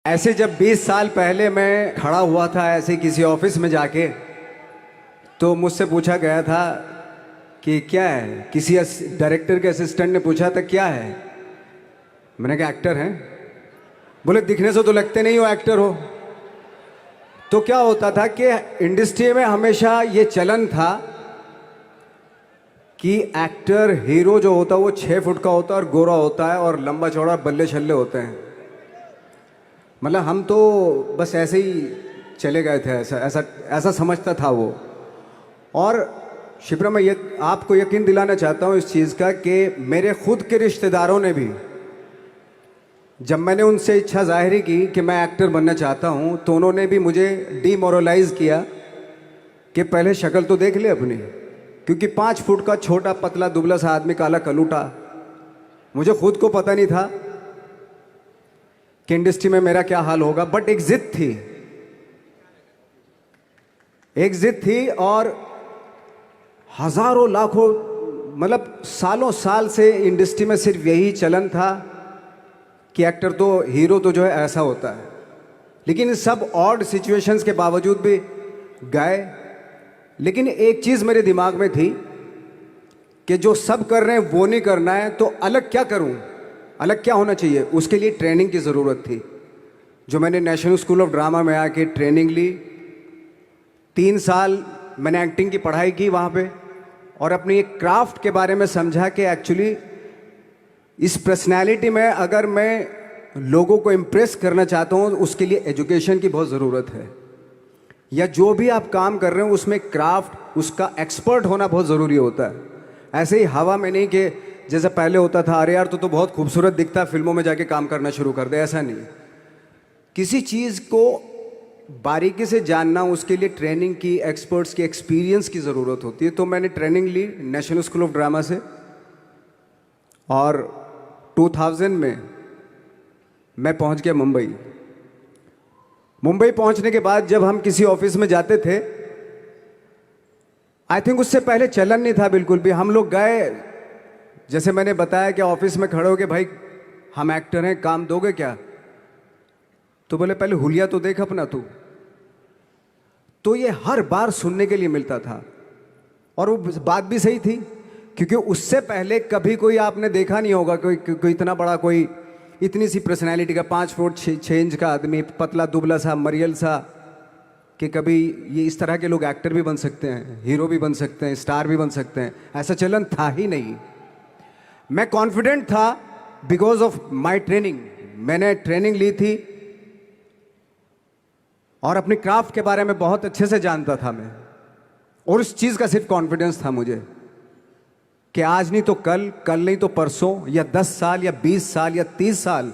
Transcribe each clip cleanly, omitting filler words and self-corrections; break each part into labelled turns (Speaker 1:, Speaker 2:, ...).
Speaker 1: ऐसे जब 20 साल पहले मैं खड़ा हुआ था ऐसे किसी ऑफिस में जाके, तो मुझसे पूछा गया था कि क्या है। किसी डायरेक्टर के असिस्टेंट ने पूछा था क्या है। मैंने कहा एक्टर हैं। बोले दिखने से तो लगते नहीं हो एक्टर हो। तो क्या होता था कि इंडस्ट्री में हमेशा ये चलन था कि एक्टर हीरो जो होता है वो 6 फुट का होता है और गोरा होता है और लंबा चौड़ा बल्ले छल्ले होते हैं। मतलब हम तो बस ऐसे ही चले गए थे, ऐसा ऐसा ऐसा समझता था वो। और शिप्रा, मैं आपको यकीन दिलाना चाहता हूँ इस चीज़ का कि मेरे खुद के रिश्तेदारों ने भी, जब मैंने उनसे इच्छा जाहिर की कि मैं एक्टर बनना चाहता हूँ, तो उन्होंने भी मुझे डीमोरलाइज किया कि पहले शक्ल तो देख ले अपनी। क्योंकि 5 फुट का छोटा पतला दुबला सा आदमी, काला कलूटा, मुझे खुद को पता नहीं था कि इंडस्ट्री में मेरा क्या हाल होगा। बट एक जिद थी, एक जिद थी। और हजारों लाखों, मतलब सालों साल से इंडस्ट्री में सिर्फ यही चलन था कि एक्टर तो, हीरो तो जो है ऐसा होता है। लेकिन सब ऑड सिचुएशंस के बावजूद भी गए। लेकिन एक चीज़ मेरे दिमाग में थी कि जो सब कर रहे हैं वो नहीं करना है, तो अलग क्या करूं, अलग क्या होना चाहिए। उसके लिए ट्रेनिंग की ज़रूरत थी, जो मैंने नेशनल स्कूल ऑफ ड्रामा में आके ट्रेनिंग ली। 3 साल मैंने एक्टिंग की पढ़ाई की वहाँ पे, और अपनी एक क्राफ्ट के बारे में समझा कि एक्चुअली इस पर्सनैलिटी में अगर मैं लोगों को इम्प्रेस करना चाहता हूँ, उसके लिए एजुकेशन की बहुत ज़रूरत है। या जो भी आप काम कर रहे हो उसमें क्राफ्ट, उसका एक्सपर्ट होना बहुत ज़रूरी होता है। ऐसे ही हवा में नहीं कि जैसे पहले होता था, अरे यार तो बहुत खूबसूरत दिखता है, फिल्मों में जाके काम करना शुरू कर दे, ऐसा नहीं। किसी चीज़ को बारीकी से जानना, उसके लिए ट्रेनिंग की, एक्सपर्ट्स की, एक्सपीरियंस की ज़रूरत होती है। तो मैंने ट्रेनिंग ली नेशनल स्कूल ऑफ ड्रामा से, और 2000 में मैं पहुंच गया मुंबई। मुंबई पहुंचने के बाद जब हम किसी ऑफिस में जाते थे, आई थिंक उससे पहले चलन नहीं था बिल्कुल भी। हम लोग गए, जैसे मैंने बताया कि ऑफिस में खड़े हो के, भाई हम एक्टर हैं, काम दोगे क्या। तो बोले पहले हुलिया तो देख अपना तू। तो ये हर बार सुनने के लिए मिलता था, और वो बात भी सही थी। क्योंकि उससे पहले कभी कोई आपने देखा नहीं होगा कोई इतना बड़ा, कोई इतनी सी पर्सनैलिटी का 5 फुट 6 इंच का आदमी, पतला दुबला सा मरियल सा, कि कभी ये इस तरह के लोग एक्टर भी बन सकते हैं, हीरो भी बन सकते हैं, स्टार भी बन सकते हैं। ऐसा चलन था ही नहीं। मैं कॉन्फिडेंट था बिकॉज ऑफ माई ट्रेनिंग। मैंने ट्रेनिंग ली थी और अपनी क्राफ्ट के बारे में बहुत अच्छे से जानता था मैं, और उस चीज़ का सिर्फ कॉन्फिडेंस था मुझे कि आज नहीं तो कल, कल नहीं तो परसों, या 10 साल या 20 साल या 30 साल,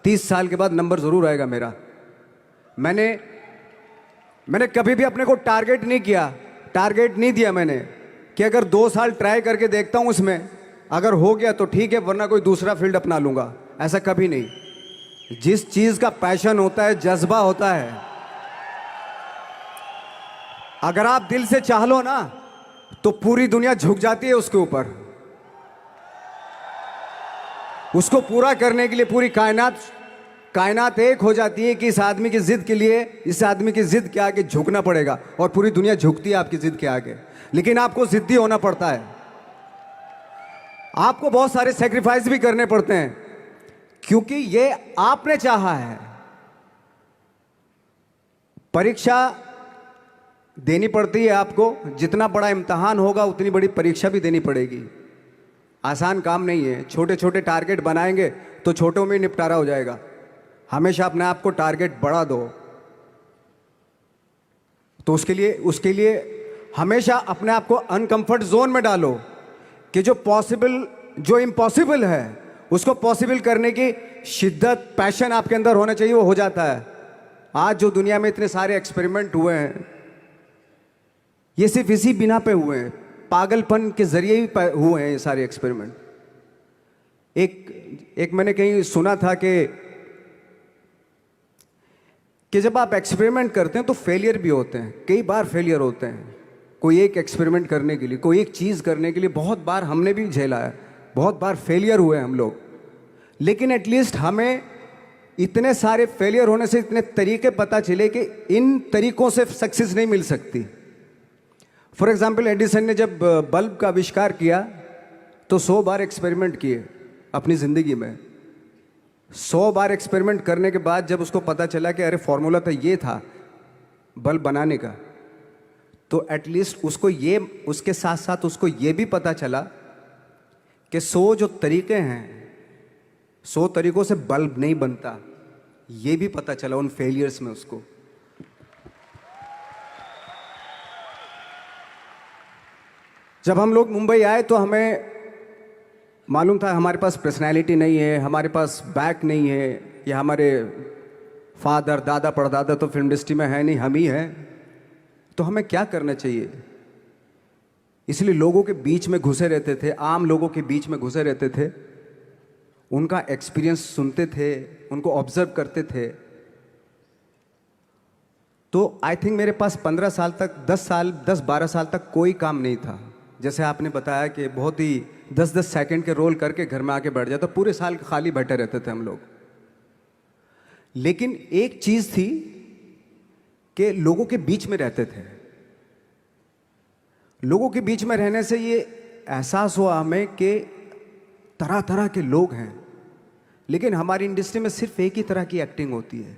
Speaker 1: 30 साल के बाद नंबर ज़रूर आएगा मेरा। मैंने कभी भी अपने को टारगेट नहीं किया, टारगेट नहीं दिया मैंने कि अगर 2 साल ट्राई करके देखता हूँ, उसमें अगर हो गया तो ठीक है, वरना कोई दूसरा फील्ड अपना लूँगा। ऐसा कभी नहीं। जिस चीज़ का पैशन होता है, जज्बा होता है, अगर आप दिल से चाह लो ना, तो पूरी दुनिया झुक जाती है उसके ऊपर। उसको पूरा करने के लिए पूरी कायनात एक हो जाती है कि इस आदमी की जिद के लिए, इस आदमी की जिद के आगे झुकना पड़ेगा, और पूरी दुनिया झुकती है आपकी जिद के आगे। लेकिन आपको जिद्दी होना पड़ता है, आपको बहुत सारे सेक्रीफाइस भी करने पड़ते हैं, क्योंकि ये आपने चाहा है। परीक्षा देनी पड़ती है आपको, जितना बड़ा इम्तहान होगा उतनी बड़ी परीक्षा भी देनी पड़ेगी। आसान काम नहीं है। छोटे छोटे टारगेट बनाएंगे तो छोटों में निपटारा हो जाएगा। हमेशा अपने आप को टारगेट बढ़ा दो। तो उसके लिए हमेशा अपने आप को अनकंफर्ट जोन में डालो, कि जो इम्पॉसिबल है उसको पॉसिबल करने की शिद्दत, पैशन आपके अंदर होना चाहिए, वो हो जाता है। आज जो दुनिया में इतने सारे एक्सपेरिमेंट हुए हैं, ये सिर्फ इसी बिना पे हुए हैं, पागलपन के जरिए ही हुए हैं ये सारे एक्सपेरिमेंट। एक मैंने कहीं सुना था कि जब आप एक्सपेरिमेंट करते हैं तो फेलियर भी होते हैं, कई बार फेलियर होते हैं। कोई एक एक्सपेरिमेंट करने के लिए, कोई एक चीज़ करने के लिए बहुत बार हमने भी झेला है, बहुत बार फेलियर हुए हम लोग। लेकिन एटलीस्ट हमें इतने सारे फेलियर होने से इतने तरीके पता चले कि इन तरीकों से सक्सेस नहीं मिल सकती। फॉर एग्जाम्पल, एडिसन ने जब बल्ब का आविष्कार किया तो 100 बार एक्सपेरिमेंट किए अपनी ज़िंदगी में। 100 बार एक्सपेरिमेंट करने के बाद जब उसको पता चला कि अरे फॉर्मूला तो ये था बल्ब बनाने का, तो एटलीस्ट उसको ये, उसके साथ साथ उसको ये भी पता चला कि 100 जो तरीके हैं, 100 तरीकों से बल्ब नहीं बनता, ये भी पता चला उन फेलियर्स में उसको। जब हम लोग मुंबई आए तो हमें मालूम था हमारे पास पर्सनैलिटी नहीं है, हमारे पास बैक नहीं है, या हमारे फादर दादा परदादा तो फिल्म इंडस्ट्री में है नहीं, हम ही हैं, तो हमें क्या करना चाहिए। इसलिए लोगों के बीच में घुसे रहते थे, आम लोगों के बीच में घुसे रहते थे, उनका एक्सपीरियंस सुनते थे, उनको ऑब्जर्व करते थे। तो आई थिंक मेरे पास 15 साल तक, 10-12 साल तक कोई काम नहीं था। जैसे आपने बताया कि बहुत ही 10-10 सेकंड के रोल करके घर में आके बैठ जाता, पूरे साल खाली बैठे रहते थे हम लोग। लेकिन एक चीज थी कि लोगों के बीच में रहते थे। लोगों के बीच में रहने से ये एहसास हुआ हमें कि तरह तरह के लोग हैं, लेकिन हमारी इंडस्ट्री में सिर्फ एक ही तरह की एक्टिंग होती है।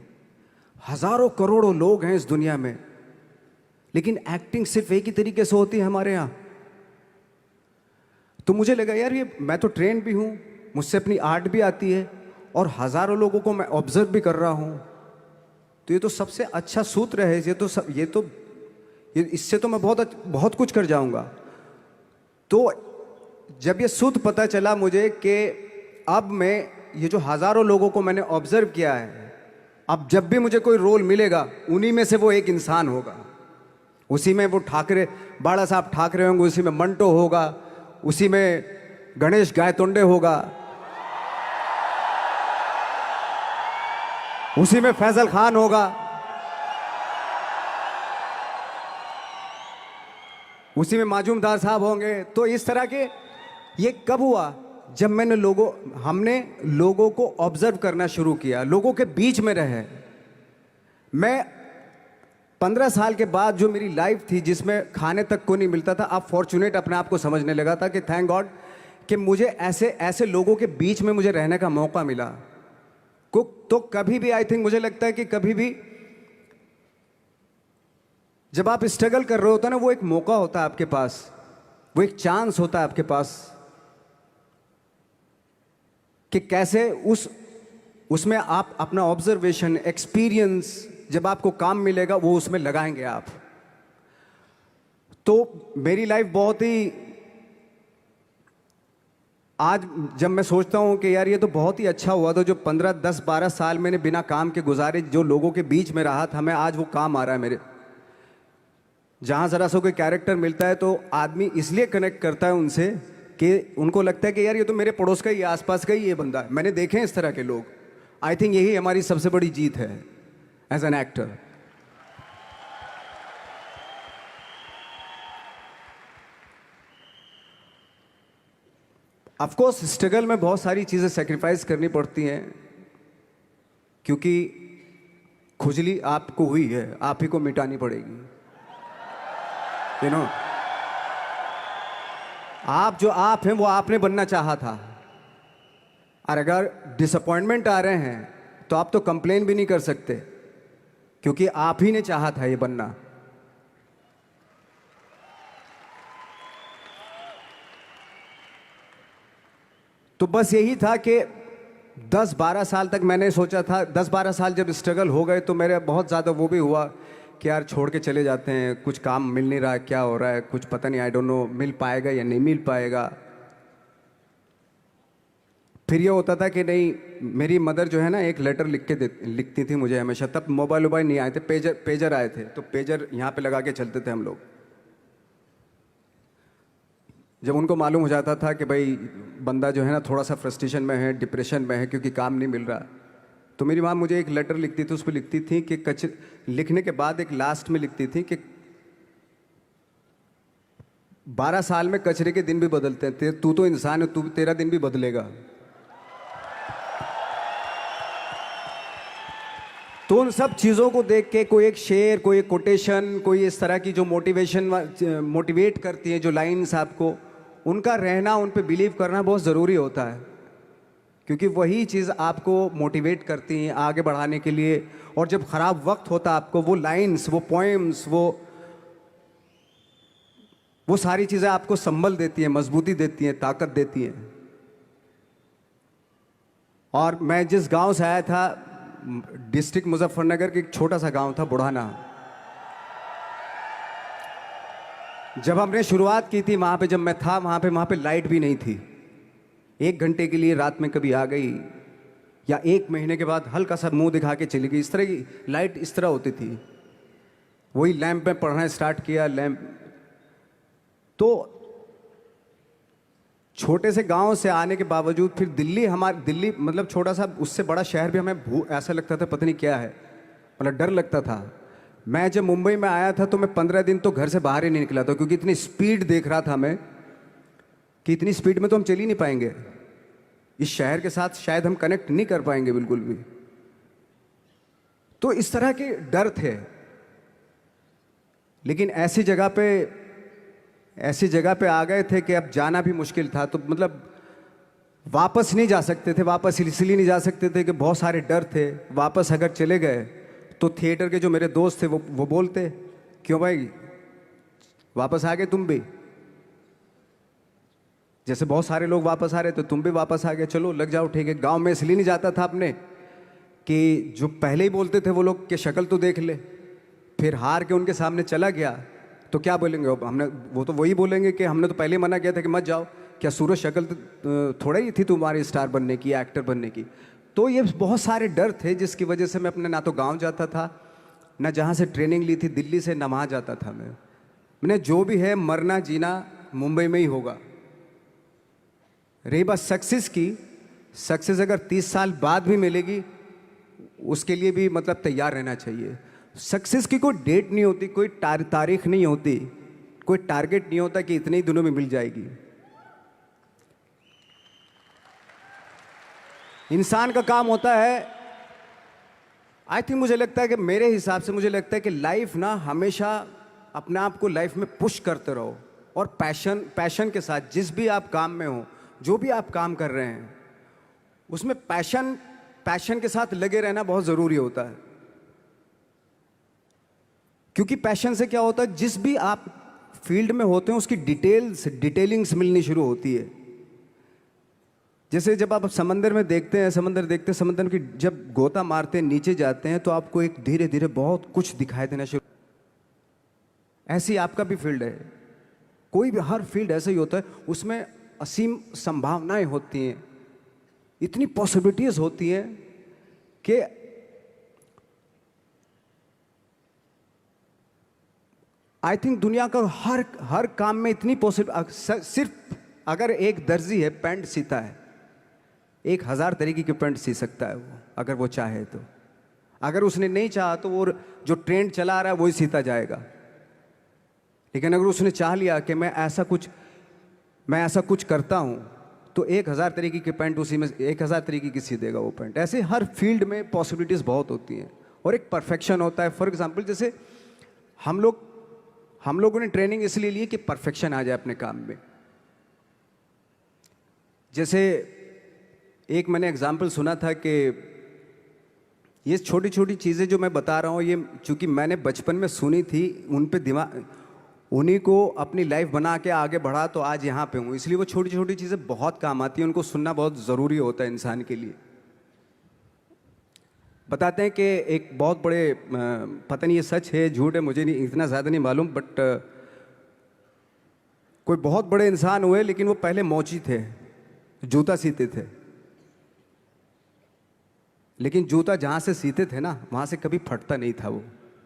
Speaker 1: हजारों करोड़ों लोग हैं इस दुनिया में, लेकिन एक्टिंग सिर्फ एक ही तरीके से होती है हमारे यहाँ। तो मुझे लगा यार, ये मैं तो ट्रेन भी हूँ, मुझसे अपनी आर्ट भी आती है, और हजारों लोगों को मैं ऑब्जर्व भी कर रहा हूँ, तो ये तो सबसे अच्छा सूत्र है। इससे तो मैं बहुत कुछ कर जाऊंगा। तो जब ये सूत्र पता चला मुझे कि अब मैं ये जो हजारों लोगों को मैंने ऑब्जर्व किया है, अब जब भी मुझे कोई रोल मिलेगा उन्हीं में से वो एक इंसान होगा। उसी में वो ठाकरे, बाला साहब ठाकरे होंगे, उसी में मंटो होगा, उसी में गणेश गायतोंडे होगा, उसी में फैजल खान होगा, उसी में माजूमदार साहब होंगे। तो इस तरह के, ये कब हुआ? जब हमने लोगों को ऑब्जर्व करना शुरू किया, लोगों के बीच में रहे। मैं 15 साल के बाद जो मेरी लाइफ थी, जिसमें खाने तक को नहीं मिलता था, अब फॉर्चुनेट अपने आप को समझने लगा था कि थैंक गॉड कि मुझे ऐसे लोगों के बीच में मुझे रहने का मौका मिला। तो कभी भी, आई थिंक मुझे लगता है कि कभी भी जब आप स्ट्रगल कर रहे होते ना, वो एक मौका होता है आपके पास, वो एक चांस होता है आपके पास कि कैसे उसमें आप अपना ऑब्जर्वेशन, एक्सपीरियंस, जब आपको काम मिलेगा वो उसमें लगाएंगे आप। तो मेरी लाइफ बहुत ही, आज जब मैं सोचता हूँ कि यार ये तो बहुत ही अच्छा हुआ था जो 15, 10, 12 साल मैंने बिना काम के गुजारे, जो लोगों के बीच में रहा था, मैं आज वो काम आ रहा है मेरे। जहाँ ज़रा सा कोई कैरेक्टर मिलता है तो आदमी इसलिए कनेक्ट करता है उनसे कि उनको लगता है कि यार ये तो मेरे पड़ोस का ही, आसपास का ही ये बंदा है। मैंने देखे हैं इस तरह के लोग। आई थिंक यही हमारी सबसे बड़ी जीत है as an actor. Of course struggle में बहुत सारी चीज़ें सेक्रीफाइस करनी पड़ती हैं, क्योंकि खुजली आपको हुई है, आप ही को मिटानी पड़ेगी। यू नो, आप जो आप हैं वो आपने बनना चाहा था, और अगर डिसअपॉइंटमेंट आ रहे हैं तो आप तो कंप्लेन भी नहीं कर सकते, क्योंकि आप ही ने चाहा था ये बनना। तो बस यही था कि 10-12 साल तक मैंने सोचा था, 10-12 साल जब स्ट्रगल हो गए तो मेरे बहुत ज़्यादा वो भी हुआ कि यार छोड़ के चले जाते हैं, कुछ काम मिल नहीं रहा है, क्या हो रहा है, कुछ पता नहीं, आई डोंट नो मिल पाएगा या नहीं मिल पाएगा। फिर ये होता था कि नहीं, मेरी मदर जो है ना, एक लेटर लिखती थी मुझे हमेशा। तब मोबाइल वोबाइल नहीं आए थे, पेजर आए थे, तो पेजर यहाँ पे लगा के चलते थे हम लोग। जब उनको मालूम हो जाता था कि भाई बंदा जो है ना थोड़ा सा फ्रस्ट्रेशन में है, डिप्रेशन में है, क्योंकि काम नहीं मिल रहा, तो मेरी माँ मुझे एक लेटर लिखती थी। उस पर लिखती थी कि लिखने के बाद एक लास्ट में लिखती थी कि 12 साल में कचरे के दिन भी बदलते हैं, तू तो इंसान है, तेरा दिन भी बदलेगा। तो उन सब चीज़ों को देख के कोई एक शेर, कोई एक कोटेशन, कोई इस तरह की जो मोटिवेट करती है जो लाइंस आपको, उनका रहना, उन पे बिलीव करना बहुत ज़रूरी होता है, क्योंकि वही चीज़ आपको मोटिवेट करती हैं आगे बढ़ाने के लिए। और जब ख़राब वक्त होता है आपको, वो लाइंस, वो पोएम्स, वो सारी चीज़ें आपको संबल देती हैं, मजबूती देती हैं, ताकत देती हैं। और मैं जिस गांव से आया था, डिस्ट्रिक्ट मुजफ्फरनगर के एक छोटा सा गांव था बुढ़ाना। जब हमने शुरुआत की थी वहाँ पे, जब मैं था वहाँ पे लाइट भी नहीं थी। 1 घंटे के लिए रात में कभी आ गई, या 1 महीने के बाद हल्का सा मुंह दिखा के चली गई। इस तरह की लाइट इस तरह होती थी। वही लैंप में पढ़ना स्टार्ट किया, लैंप। तो छोटे से गांव से आने के बावजूद फिर दिल्ली मतलब छोटा सा, उससे बड़ा शहर भी हमें ऐसा लगता था पता नहीं क्या है, मतलब डर लगता था। मैं जब मुंबई में आया था तो मैं 15 दिन तो घर से बाहर ही नहीं निकला था, क्योंकि इतनी स्पीड देख रहा था मैं कि इतनी स्पीड में तो हम चल ही नहीं पाएंगे, इस शहर के साथ शायद हम कनेक्ट नहीं कर पाएंगे बिल्कुल भी। तो इस तरह के डर थे। लेकिन ऐसी जगह पे आ गए थे कि अब जाना भी मुश्किल था। तो मतलब वापस नहीं जा सकते थे, वापस इसलिए नहीं जा सकते थे कि बहुत सारे डर थे। वापस अगर चले गए तो थिएटर के जो मेरे दोस्त थे वो बोलते, क्यों भाई वापस आ गए तुम भी, जैसे बहुत सारे लोग वापस आ रहे थे तुम भी वापस आ गए, चलो लग जाओ ठीक है। गांव में इसलिए नहीं जाता था अपने कि जो पहले ही बोलते थे वो लोग कि शक्ल तो देख ले, फिर हार के उनके सामने चला गया तो क्या बोलेंगे हमने, वो तो वही बोलेंगे कि हमने तो पहले ही मना किया था कि मत जाओ, क्या सूरज शक्ल थोड़ा ही थी तुम्हारी स्टार बनने की, एक्टर बनने की। तो ये बहुत सारे डर थे जिसकी वजह से मैं अपने ना तो गांव जाता था, ना जहाँ से ट्रेनिंग ली थी दिल्ली से, ना वहाँ जाता था। मैंने जो भी है मरना जीना मुंबई में ही होगा। रही बात सक्सेस की, सक्सेस अगर 30 साल बाद भी मिलेगी उसके लिए भी मतलब तैयार रहना चाहिए। सक्सेस की कोई डेट नहीं होती, कोई तारीख नहीं होती, कोई टारगेट नहीं होता कि इतने ही दिनों में मिल जाएगी। इंसान का काम होता है, आई थिंक मुझे लगता है कि मेरे हिसाब से मुझे लगता है कि लाइफ ना हमेशा अपने आप को लाइफ में पुश करते रहो, और पैशन के साथ जिस भी आप काम में हो, जो भी आप काम कर रहे हैं उसमें पैशन के साथ लगे रहना बहुत ज़रूरी होता है। क्योंकि पैशन से क्या होता है, जिस भी आप फील्ड में होते हैं उसकी डिटेलिंग्स मिलनी शुरू होती है। जैसे जब आप समंदर में देखते हैं, समंदर की जब गोता मारते हैं नीचे जाते हैं तो आपको एक धीरे धीरे बहुत कुछ दिखाई देना शुरू। ऐसी आपका भी फील्ड है, कोई भी हर फील्ड ऐसा ही होता है, उसमें असीम संभावनाएं होती हैं, इतनी पॉसिबिलिटीज होती हैं कि आई थिंक दुनिया का हर काम में इतनी सिर्फ अगर एक दर्जी है पैंट सीता है, 1000 तरीके की पैंट सी सकता है वो, अगर वो चाहे तो। अगर उसने नहीं चाहा तो वो जो ट्रेंड चला रहा है वही सीता जाएगा। लेकिन अगर उसने चाह लिया कि मैं ऐसा कुछ करता हूं, तो 1000 तरीके की पैंट उसी में 1000 तरीके की सी देगा वो पैंट। ऐसे हर फील्ड में पॉसिबिलिटीज़ बहुत होती हैं, और एक परफेक्शन होता है। फॉर एग्जाम्पल जैसे हम लोगों ने ट्रेनिंग इसलिए ली कि परफेक्शन आ जाए अपने काम में। जैसे एक मैंने एग्जाम्पल सुना था कि ये छोटी छोटी चीज़ें जो मैं बता रहा हूँ, ये चूँकि मैंने बचपन में सुनी थी, उन पे उन्हीं को अपनी लाइफ बना के आगे बढ़ा तो आज यहाँ पे हूँ। इसलिए वो छोटी छोटी चीज़ें बहुत काम आती हैं, उनको सुनना बहुत ज़रूरी होता है इंसान के लिए। बताते हैं कि एक बहुत बड़े, पता नहीं ये सच है झूठ है, मुझे नहीं इतना ज़्यादा नहीं मालूम, बट कोई बहुत बड़े इंसान हुए, लेकिन वो पहले मोची थे, जूता सीते थे। लेकिन जूता जहाँ से सीते थे ना, वहाँ से कभी फटता नहीं था वो,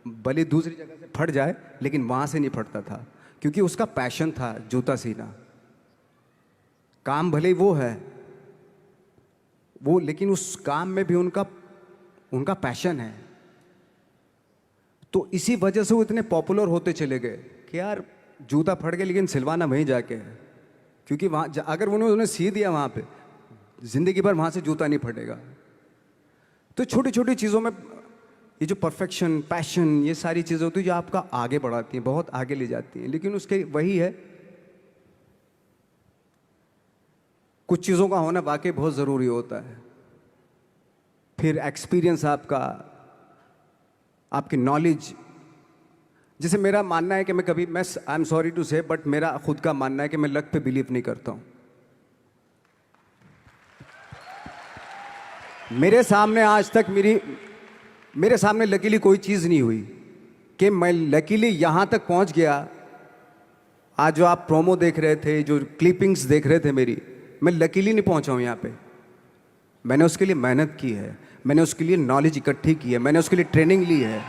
Speaker 1: भले दूसरी जगह से फट जाए लेकिन वहाँ से नहीं फटता था, क्योंकि उसका पैशन था जूता सीना। काम भले ही वो है वो, लेकिन उस काम में भी उनका पैशन है। तो इसी वजह से वो इतने पॉपुलर होते चले गए कि यार जूता फट गया लेकिन सिलवाना वहीं जाके है, क्योंकि वहाँ अगर उन्होंने सी दिया वहाँ पे, जिंदगी भर वहाँ से जूता नहीं फटेगा। तो छोटी छोटी चीज़ों में ये जो परफेक्शन, पैशन, ये सारी चीज़ें होती हैं जो आपका आगे बढ़ाती हैं, बहुत आगे ले जाती हैं। लेकिन उसके वही है, कुछ चीज़ों का होना वाकई बहुत ज़रूरी होता है। फिर एक्सपीरियंस आपका, आपकी नॉलेज। जैसे मेरा मानना है कि मैं कभी, मैं आई एम सॉरी टू से, बट मेरा खुद का मानना है कि मैं लक पे बिलीव नहीं करता हूँ। मेरे सामने आज तक मेरे सामने लकीली कोई चीज़ नहीं हुई कि मैं लकीली यहाँ तक पहुँच गया। आज जो आप प्रोमो देख रहे थे, जो क्लिपिंग्स देख रहे थे मेरी, मैं लकीली नहीं पहुँचा हूँ यहाँ पे। मैंने उसके लिए मेहनत की है, मैंने उसके लिए नॉलेज इकट्ठी की है, मैंने उसके लिए ट्रेनिंग ली है।